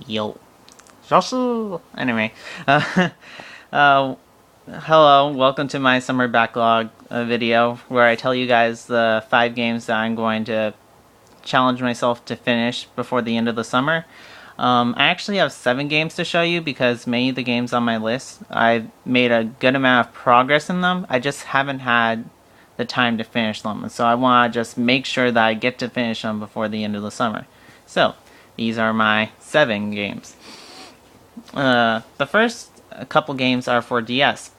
Yo. Josu! Anyway, uh, hello, welcome to my summer backlog video where I tell you guys the 5 games that I'm going to challenge myself to finish before the end of the summer. I actually have 7 games to show you because many of the games on my list, I've made a good amount of progress in them. I just haven't had the time to finish them. And so I want to just make sure that I get to finish them before the end of the summer. So, these are my 7 games. The first couple games are for DS.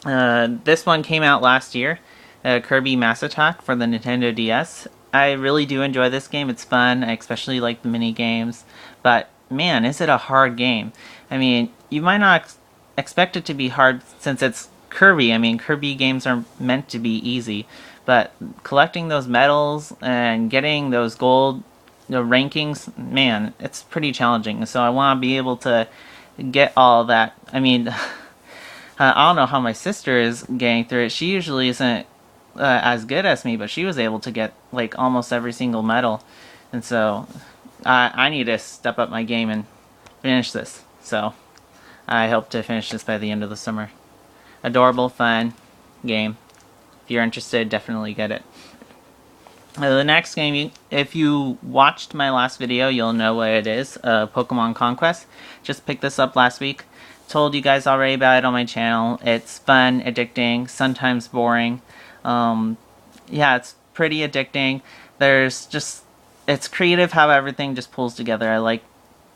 This one came out last year, Kirby Mass Attack for the Nintendo DS. I really do enjoy this game. It's fun. I especially like the mini games. But man, is it a hard game. I mean, you might not expect it to be hard since it's Kirby. I mean, Kirby games are meant to be easy. But collecting those medals and getting those gold rankings, man, it's pretty challenging. So I want to be able to get all that. I mean, I don't know how my sister is getting through it. She usually isn't as good as me, but she was able to get like almost every single medal. And so I need to step up my game and finish this. So I hope to finish this by the end of the summer. Adorable, fun game. If you're interested, definitely get it. The next game, if you watched my last video, you'll know what it is. Pokemon Conquest. Just picked this up last week. Told you guys already about it on my channel. It's fun, addicting, sometimes boring. Yeah, it's pretty addicting. It's creative how everything just pulls together. I like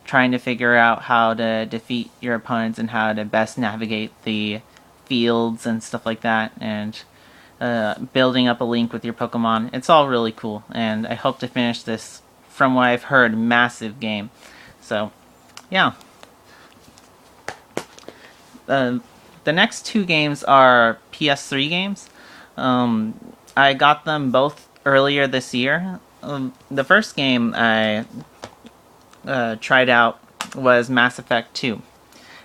trying to figure out how to defeat your opponents and how to best navigate the fields and stuff like that. And building up a link with your Pokemon. It's all really cool, and I hope to finish this, from what I've heard, massive game. So, yeah. The next 2 games are PS3 games. I got them both earlier this year. The first game I tried out was Mass Effect 2.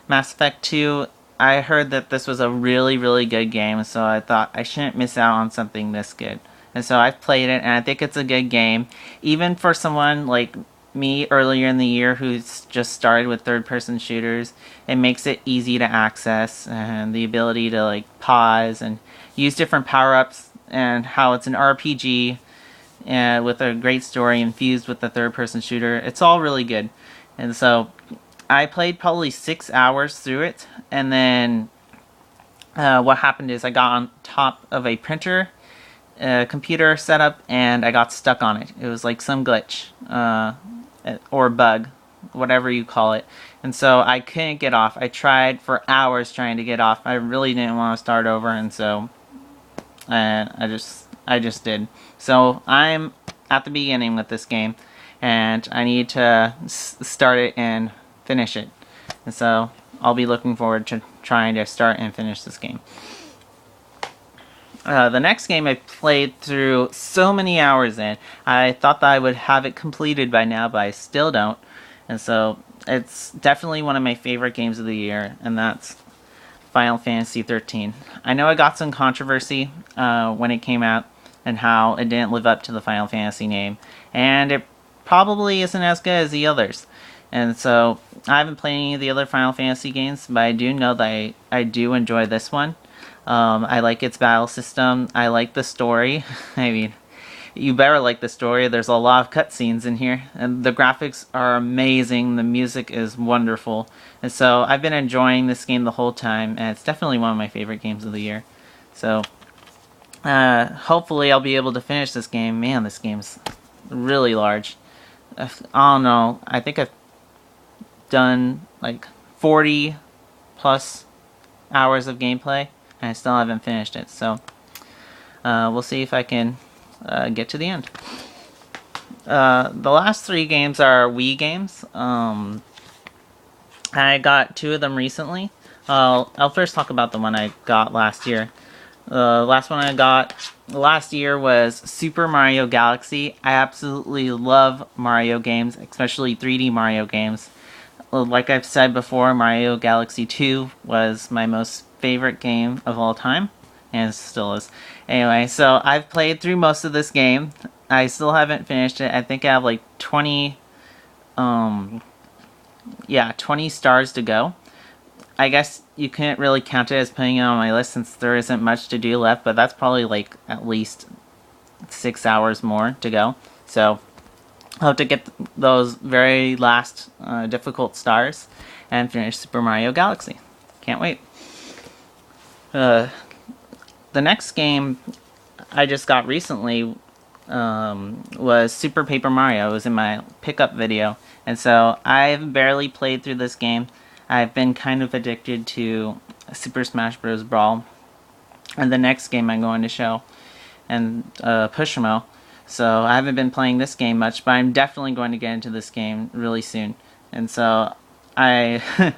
Mass Effect 2, I heard that this was a really, really good game, so I thought I shouldn't miss out on something this good. And so I've played it, and I think it's a good game. Even for someone like me earlier in the year who's just started with third-person shooters, it makes it easy to access, and the ability to like pause and use different power-ups, and how it's an RPG with a great story infused with the third-person shooter. It's all really good. And so I played probably 6 hours through it, and then what happened is I got on top of a printer computer setup, and I got stuck on it. It was like some glitch or bug, whatever you call it. And so I couldn't get off. I tried for hours trying to get off. I really didn't want to start over, and so I just did. So I'm at the beginning with this game, and I need to start it and finish it. And so I'll be looking forward to trying to start and finish this game. The next game I played through so many hours in. I thought that I would have it completed by now, but I still don't. And so it's definitely one of my favorite games of the year, and that's Final Fantasy 13. I know I got some controversy when it came out and how it didn't live up to the Final Fantasy name, and it probably isn't as good as the others. And so I haven't played any of the other Final Fantasy games, but I do know that I do enjoy this one. I like its battle system. I like the story. I mean, you better like the story. There's a lot of cutscenes in here, and the graphics are amazing. The music is wonderful. And so I've been enjoying this game the whole time, and it's definitely one of my favorite games of the year. So hopefully I'll be able to finish this game. Man, this game's really large. I don't know. I think I've done like 40 plus hours of gameplay, and I still haven't finished it. So we'll see if I can get to the end. The last 3 games are Wii games. I got 2 of them recently. I'll first talk about the one I got last year. The last one I got last year was Super Mario Galaxy. I absolutely love Mario games, especially 3D Mario games. Like I've said before, Mario Galaxy 2 was my most favorite game of all time, and it still is. Anyway, so I've played through most of this game. I still haven't finished it. I think I have like 20 yeah, 20 stars to go. I guess you can't really count it as putting it on my list since there isn't much to do left, but that's probably like at least 6 hours more to go. So I'll have to get those very last difficult stars and finish Super Mario Galaxy. Can't wait. The next game I just got recently was Super Paper Mario. It was in my pickup video. And so I've barely played through this game. I've been kind of addicted to Super Smash Bros. Brawl. And the next game I'm going to show, and Pushmo. So I haven't been playing this game much, but I'm definitely going to get into this game really soon. And so I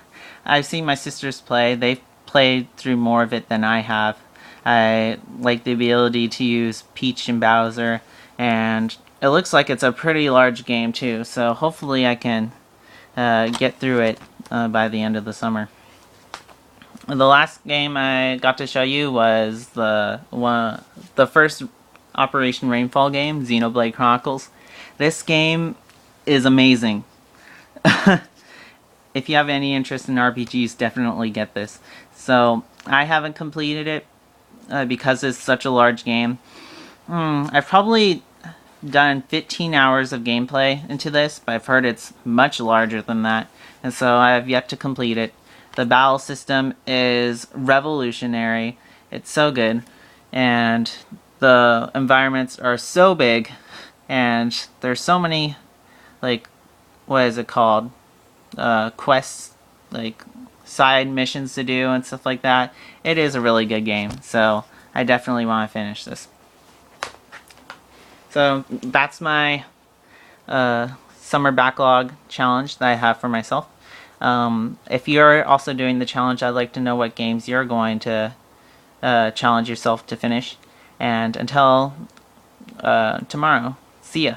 I've seen my sisters play. They've played through more of it than I have. I like the ability to use Peach and Bowser, and it looks like it's a pretty large game too. So hopefully I can get through it by the end of the summer. The last game I got to show you was the first Operation Rainfall game, Xenoblade Chronicles. This game is amazing. If you have any interest in RPGs, definitely get this. So I haven't completed it because it's such a large game. I've probably done 15 hours of gameplay into this, but I've heard it's much larger than that, and so I have yet to complete it. The battle system is revolutionary. It's so good, and the environments are so big, and there's so many, like, what is it called? Quests, like side missions to do and stuff like that. It is a really good game, so I definitely want to finish this. So that's my summer backlog challenge that I have for myself. If you're also doing the challenge, I'd like to know what games you're going to challenge yourself to finish. And until tomorrow, see ya.